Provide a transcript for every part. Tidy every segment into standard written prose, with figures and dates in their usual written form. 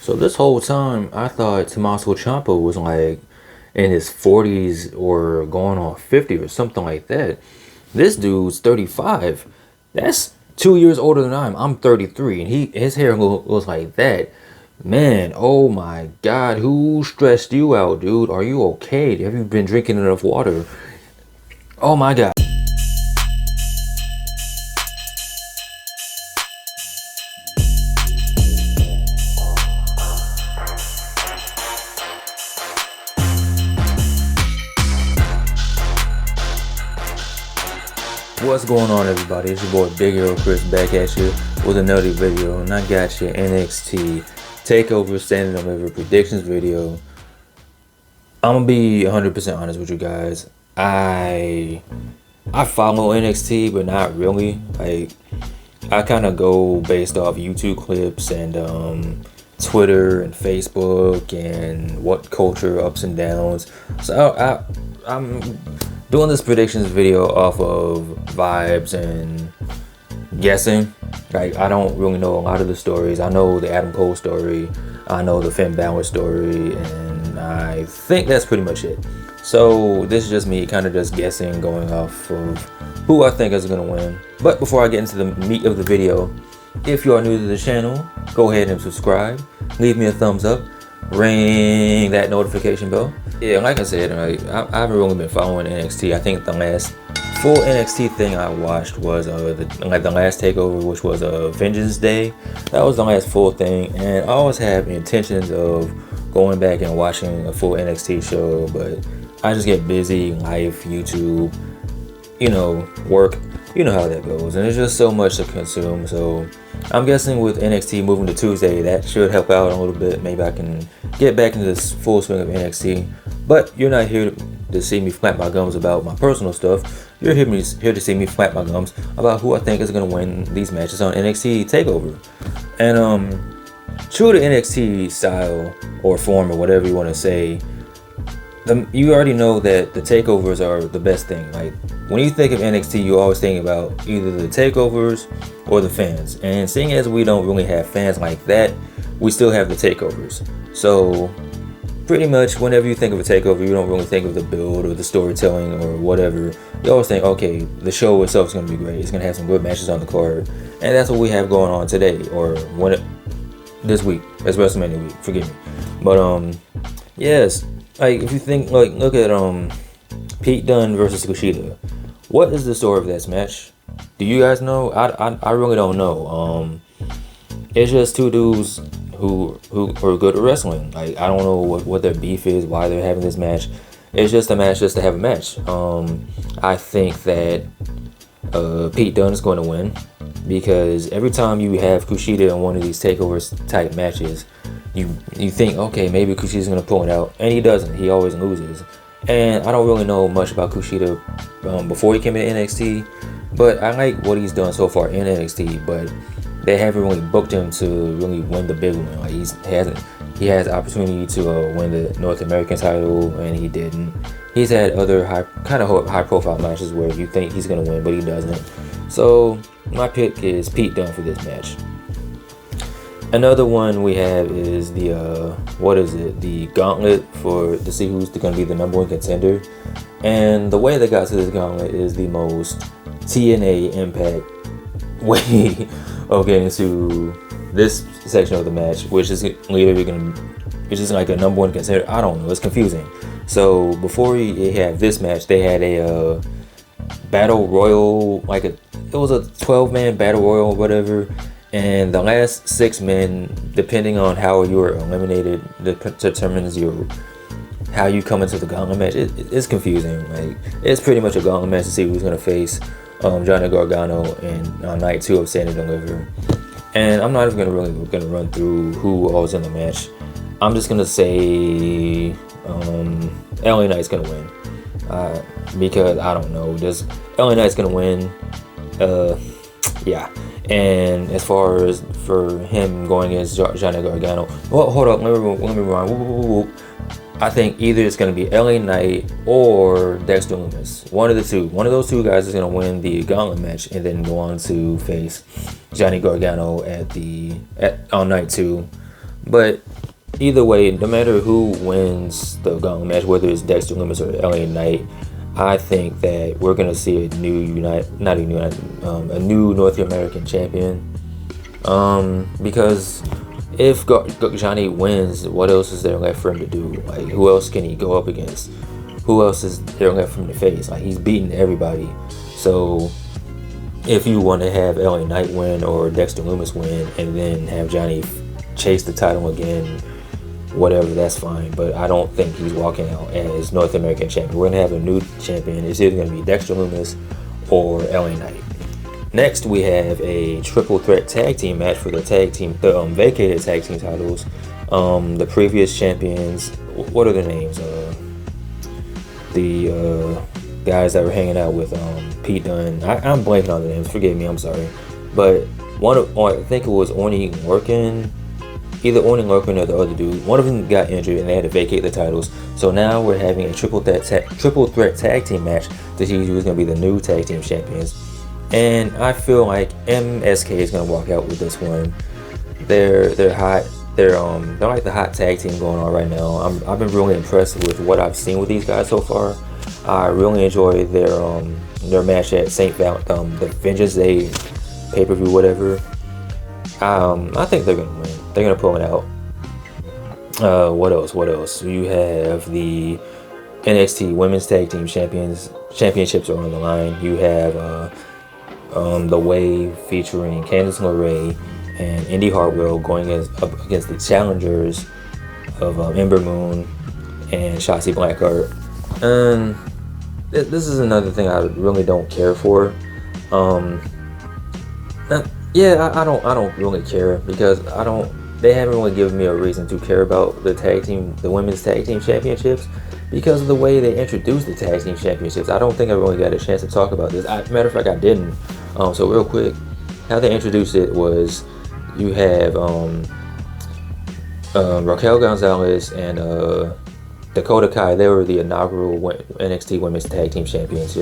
So this whole time, I thought Tommaso Ciampa was like in his 40s or going on 50 or something like that. This dude's 35. That's 2 years older than I'm 33, and his hair looks like that. Man, oh my God, who stressed you out, dude? Are you okay? Have you been drinking enough water? Oh my God. What's going on, everybody? It's your boy Big Hero Chris back at you with another video, and I got your NXT Takeover Stand and Deliver predictions video. I'm gonna be 100% honest with you guys. I follow NXT, but not really. Like, I kind of go based off YouTube clips and Twitter and Facebook and what culture ups and downs. So I'm doing this predictions video off of vibes and guessing. Like, I don't really know a lot of the stories. I know the Adam Cole story, I know the Finn Balor story, and I think that's pretty much it. So this is just me kind of just guessing, going off of who I think is going to win. But before I get into the meat of the video, if you are new to the channel, go ahead and subscribe, leave me a thumbs up, ring that notification bell. Yeah, like I said, I haven't really been following NXT. I think the last full NXT thing I watched was the last takeover, which was Vengeance Day. That was the last full thing, and I always have intentions of going back and watching a full NXT show, but I just get busy, life, YouTube, work, you know how that goes, and there's just so much to consume. So I'm guessing with NXT moving to Tuesday, that should help out a little bit. Maybe I can get back into this full swing of NXT. But you're not here to see me flap my gums about my personal stuff. You're here to see me flap my gums about who I think is going to win these matches on NXT Takeover. And true to NXT style or form or whatever you want to say, you already know that the takeovers are the best thing. Like, when you think of NXT, you always think about either the takeovers or the fans. And seeing as we don't really have fans like that, we still have the takeovers. So pretty much whenever you think of a takeover, you don't really think of the build or the storytelling or whatever. You always think, okay, the show itself is going to be great. It's going to have some good matches on the card. And that's what we have going on today, or this week. It's WrestleMania week, forgive me. But yes, like, if you think, like, look at Pete Dunne versus Kushida. What is the story of that match? Do you guys know? I really don't know. It's just two dudes who are good at wrestling. Like, I don't know what their beef is, why they're having this match. It's just a match just to have a match. I think that Pete Dunne is going to win, because every time you have Kushida in one of these takeovers type matches, you think, okay, maybe Kushida's going to pull it out, and he doesn't. He always loses. And I don't really know much about Kushida before he came into NXT, but I like what he's done so far in NXT, but they haven't really booked him to really win the big one. Like, he has the opportunity to win the North American title, and he didn't. He's had other high profile matches where you think he's going to win, but he doesn't. So my pick is Pete Dunne for this match. Another one we have is the the gauntlet to see who's going to be the number one contender. And the way they got to this gauntlet is the most TNA Impact way of getting to this section of the match, which is like a number one contender. I don't know, it's confusing. So before you have this match, they had a battle royal, it was a 12-man battle royal or whatever. And the last 6 men, depending on how you are eliminated, determines how you come into the gauntlet match. It's confusing. Like, it's pretty much a gauntlet match to see who's gonna face Johnny Gargano on night 2 of Stand and Deliver. And I'm not even gonna run through who all is in the match. I'm just gonna say LA Knight's gonna win, because I don't know, just LA Knight's gonna win. Yeah. And as far as for him going against Johnny Gargano, well, hold up, let me rewind. I think either it's going to be LA Knight or Dexter Lumis. One of the two. One of those two guys is going to win the gauntlet match and then go on to face Johnny Gargano on night 2. But either way, no matter who wins the gauntlet match, whether it's Dexter Lumis or LA Knight, I think that we're gonna see a new a new North American champion. Because if Johnny wins, what else is there left for him to do? Like, who else can he go up against? Who else is there left for him to face? Like, he's beaten everybody. So if you want to have LA Knight win or Dexter Lumis win and then have Johnny chase the title again, whatever, that's fine. But I don't think he's walking out as North American champion. We're gonna have a new champion. It's either gonna be Dexter Lumis or LA Knight. Next, we have a triple threat tag team match for the vacated tag team titles. The previous champions, what are their names? The guys that were hanging out with Pete Dunne. I'm blanking on the names. Forgive me. I'm sorry. But I think it was Orny Lorcan. Either Orny Lorcan or the other dude. One of them got injured and they had to vacate the titles. So now we're having a triple threat tag team match to see who's going to be the new tag team champions. And I feel like MSK is going to walk out with this one. They're hot. They're like the hot tag team going on right now. I've been really impressed with what I've seen with these guys so far. I really enjoy their match at St. Valentine, the Vengeance Day pay-per-view, whatever. I think they're gonna win. They're gonna pull it out. What else? You have the NXT Women's Tag Team Championships are on the line. You have The Way featuring Candice LeRae and Indy Hartwell going up against the challengers of Ember Moon and Shotzi Blackheart. And this is another thing I really don't care for. I don't really care because they haven't really given me a reason to care about the women's tag team championships because of the way they introduced the tag team championships. I don't think I really got a chance to talk about this. Matter of fact, I didn't. So real quick, how they introduced it was you have Raquel Gonzalez and Dakota Kai. They were the inaugural NXT Women's Tag Team Champions,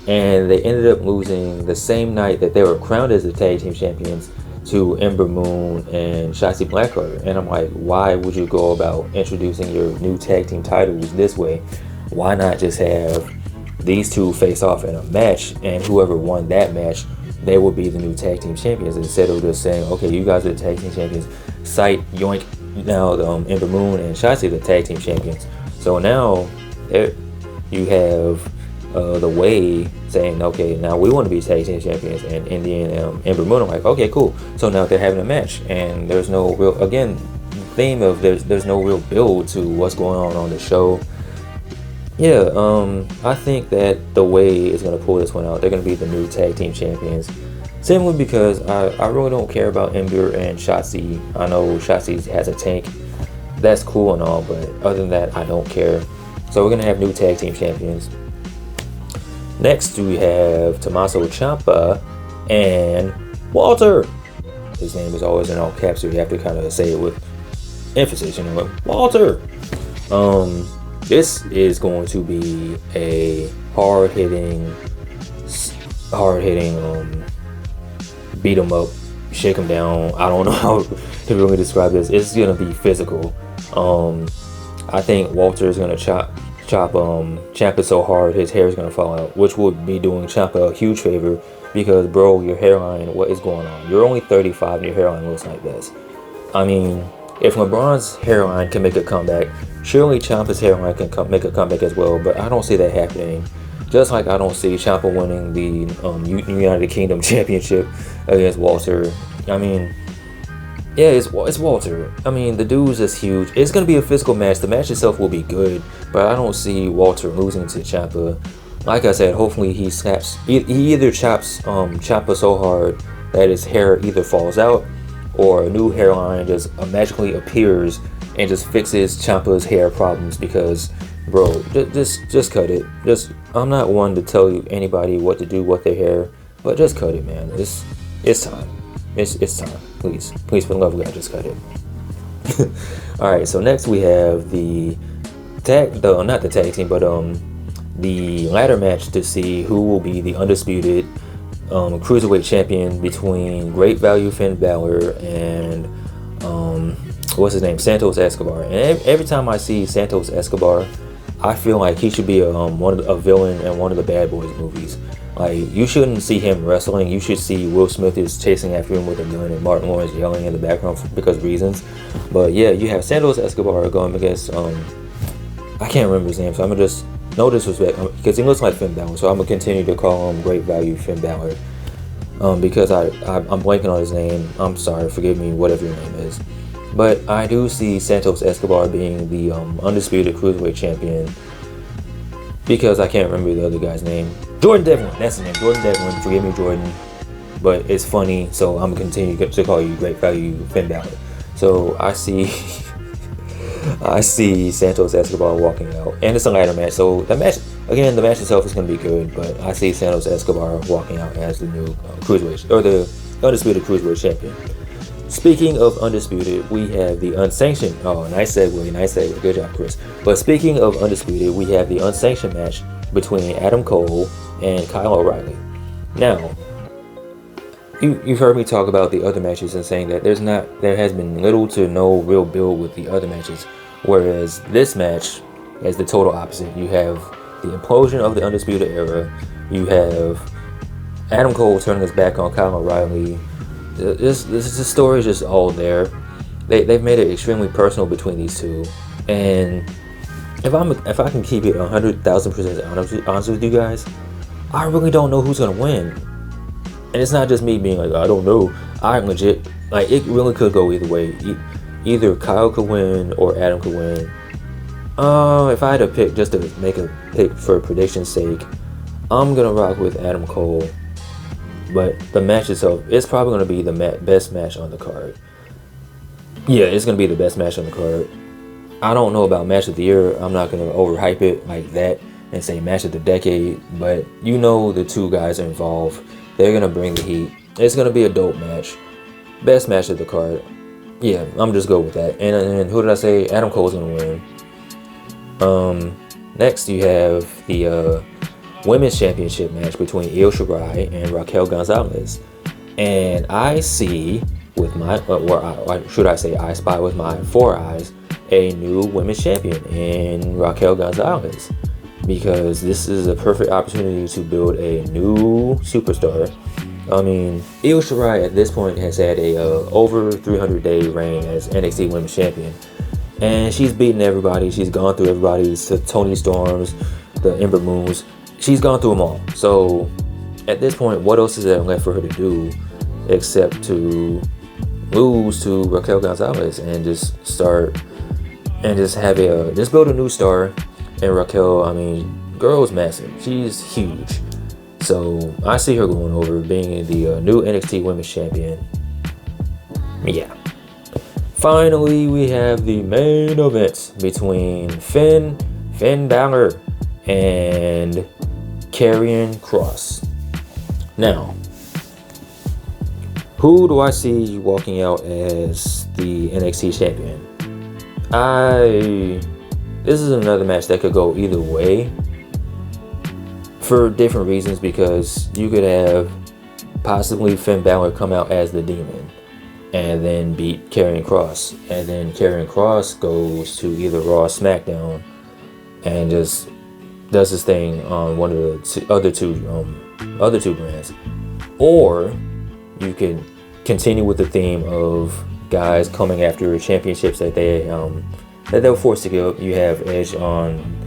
and they ended up losing the same night that they were crowned as the Tag Team Champions to Ember Moon and Shotzi Blackheart. And I'm like, why would you go about introducing your new tag team titles this way? Why not just have these two face off in a match, and whoever won that match, they will be the new tag team champions, instead of just saying, okay, you guys are the tag team champions, cite yoink, now Ember Moon and Shotzi the tag team champions. So now you have The Way saying, okay, now we want to be tag team champions, and Indy and Ember Moon are like, okay, cool. So now they're having a match, and there's no real, again, theme of there's no real build to what's going on the show. Yeah, I think that The Way is going to pull this one out. They're going to be the new tag team champions. Simply because I really don't care about Ember and Shotzi. I know Shotzi has a tank. That's cool and all, but other than that, I don't care. So we're going to have new tag team champions. Next, we have Tommaso Ciampa and Walter. His name is always in all caps, so you have to kind of say it with emphasis, you know, Walter. This is going to be a hard-hitting, beat 'em up, shake 'em down. I don't know how to really describe this. It's gonna be physical. I think Walter is gonna chop Ciampa so hard his hair is gonna fall out, which would be doing Ciampa a huge favor because, bro, your hairline, what is going on? You're only 35 and your hairline looks like this. I mean, if LeBron's hairline can make a comeback, surely Ciampa's hairline can make a comeback as well, but I don't see that happening. Just like I don't see Ciampa winning the United Kingdom Championship against Walter. I mean, yeah, it's Walter. I mean, the dude's just huge. It's going to be a physical match. The match itself will be good, but I don't see Walter losing to Ciampa. Like I said, hopefully he either chops Ciampa so hard that his hair either falls out or a new hairline just magically appears and just fixes Ciampa's hair problems because, bro, just cut it. I'm not one to tell you anybody what to do with their hair, but just cut it, man. It's time. It's time. Please, for the love of God, just cut it. All right. So next we have the ladder match to see who will be the undisputed cruiserweight champion between Great Value Finn Balor and what's his name, Santos Escobar. And every time I see Santos Escobar, I feel like he should be a villain in one of the Bad Boys movies. Like, you shouldn't see him wrestling. You should see Will Smith is chasing after him with a gun and Martin Lawrence yelling in the background because of reasons. But yeah, you have Santos Escobar going against I can't remember his name, so I'm gonna just, no disrespect, because he looks like Finn Balor, so I'm gonna continue to call him Great Value Finn Balor. Because I'm blanking on his name. I'm sorry, forgive me, whatever your name is. But I do see Santos Escobar being the undisputed cruiserweight champion, because I can't remember the other guy's name. Jordan Devlin, that's his name, Jordan Devlin. Forgive me, Jordan, but it's funny, so I'm gonna continue to call you Great Value Finn Balor. So I see I see Santos Escobar walking out, and it's a ladder match. So the match itself is gonna be good, but I see Santos Escobar walking out as the new cruiserweight, or the undisputed cruiserweight champion. Speaking of undisputed, we have the unsanctioned. Oh, nice segue, good job, Chris. But speaking of undisputed, we have the unsanctioned match between Adam Cole and Kyle O'Reilly. Now, you've heard me talk about the other matches and saying that there has been little to no real build with the other matches, whereas this match is the total opposite. You have the implosion of the Undisputed Era. You have Adam Cole turning his back on Kyle O'Reilly. This story is just all there. They've made it extremely personal between these two, and if I can keep it 100,000% honest with you guys, I really don't know who's gonna win. And it's not just me being like, I don't know. I legit, like, it really could go either way. Either Kyle could win or Adam could win. If I had to pick, just to make a pick for prediction's sake, I'm gonna rock with Adam Cole. But the match itself, it's probably gonna be the best match on the card. Yeah, it's gonna be the best match on the card. I don't know about match of the year. I'm not gonna overhype it like that and say match of the decade. But you know, the two guys involved, they're gonna bring the heat. It's gonna be a dope match. Best match of the card. Yeah, I'm just go with that. And who did I say? Adam Cole's gonna win. Next you have the women's championship match between Io Shirai and Raquel Gonzalez. And I see with my, or should I say, I spy with my 4 eyes a new women's champion in Raquel Gonzalez, because this is a perfect opportunity to build a new superstar. I mean, Io Shirai at this point has had a over 300-day reign as NXT Women's Champion, and she's beaten everybody. She's gone through everybody, the Toni Storms, the Ember Moons. She's gone through them all. So at this point, what else is there left for her to do except to lose to Raquel Gonzalez and just start and just have just build a new star? And Raquel, I mean, girl's massive. She's huge. So I see her going over, being the new NXT Women's Champion. Yeah. Finally, we have the main event between Finn Balor and Karrion Kross. Now, who do I see walking out as the NXT champion? This is another match that could go either way for different reasons, because you could have possibly Finn Balor come out as the Demon and then beat Karrion Kross, and then Karrion Kross goes to either Raw or SmackDown and just does his thing on one of the other two brands. Or you can continue with the theme of guys coming after championships that they were forced to give up. You have Edge on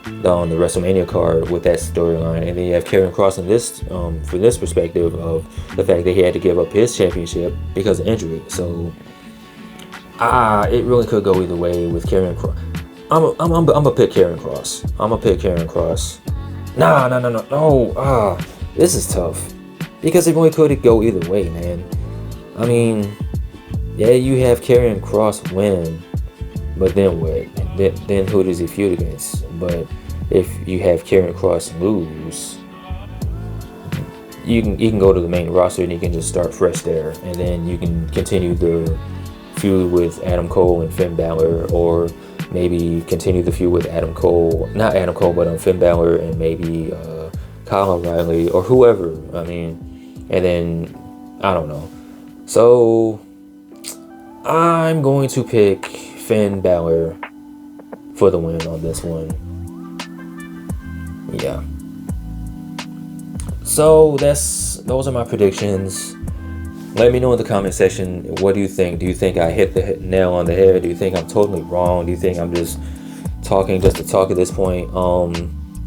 the WrestleMania card with that storyline, and then you have Karrion Kross in this for this perspective of the fact that he had to give up his championship because of injury. So it really could go either way with Karrion Kross. I'm gonna pick Karrion Kross. No. This is tough, because it really could go either way, man. I mean, yeah, you have Karrion Kross win, but then what? Then who does he feud against? But if you have Karrion Kross lose, you can go to the main roster and you can just start fresh there, and then you can continue the feud with Adam Cole and Finn Balor, or maybe continue the feud with Finn Balor and maybe Kyle O'Reilly or whoever. I mean, and then I don't know. So I'm going to pick Finn Balor for the win on this one. Yeah. So those are my predictions. Let me know in the comment section, what do you think? Do you think I hit the nail on the head? Do you think I'm totally wrong? Do you think I'm just talking just to talk at this point?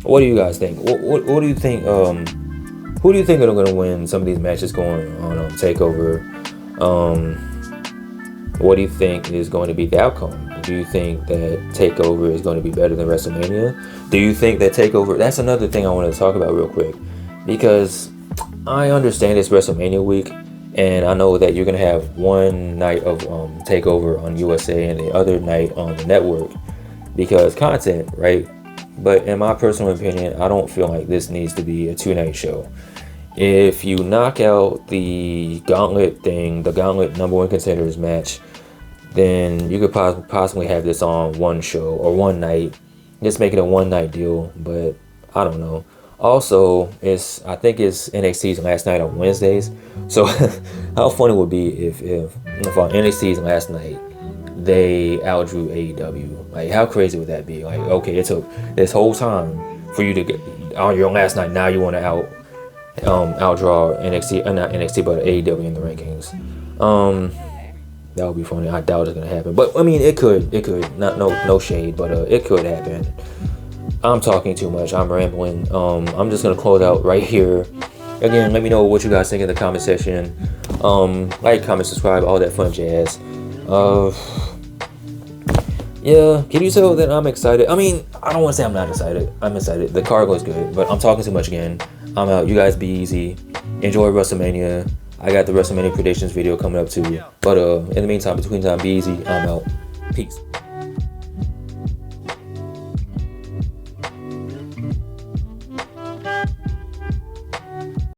What do you guys think? What do you think? Who do you think are going to win some of these matches going on Takeover? What do you think is going to be the outcome? Do you think that Takeover is going to be better than WrestleMania? Do you think that Takeover... That's another thing I want to talk about real quick. Because I understand it's WrestleMania week. And I know that you're going to have one night of Takeover on USA and the other night on the network. Because content, right? But in my personal opinion, I don't feel like this needs to be a 2-night show. If you knock out the Gauntlet thing, the Gauntlet number 1 contenders match, then you could possibly have this on one show or one night. Just make it a 1-night deal, but I don't know. Also, I think it's NXT's last night on Wednesdays. So how funny would it be if on NXT's last night they outdrew AEW? Like, how crazy would that be? Like, okay, it took this whole time for you to get on your last night. Now you want to outdraw NXT, not NXT, but AEW in the rankings. That would be funny. I doubt it's gonna happen, but I mean, it could. No shade, but it could happen. I'm talking too much. I'm rambling. I'm just gonna close out right here. Again, let me know what you guys think in the comment section. Like, comment, subscribe, all that fun jazz. Yeah, can you tell that I'm excited? I mean, I don't want to say I'm not excited. I'm excited. The card looks good, but I'm talking too much again. I'm out. You guys be easy. Enjoy WrestleMania. I got the WrestleMania predictions video coming up too. But in the meantime, be easy. I'm out. Peace.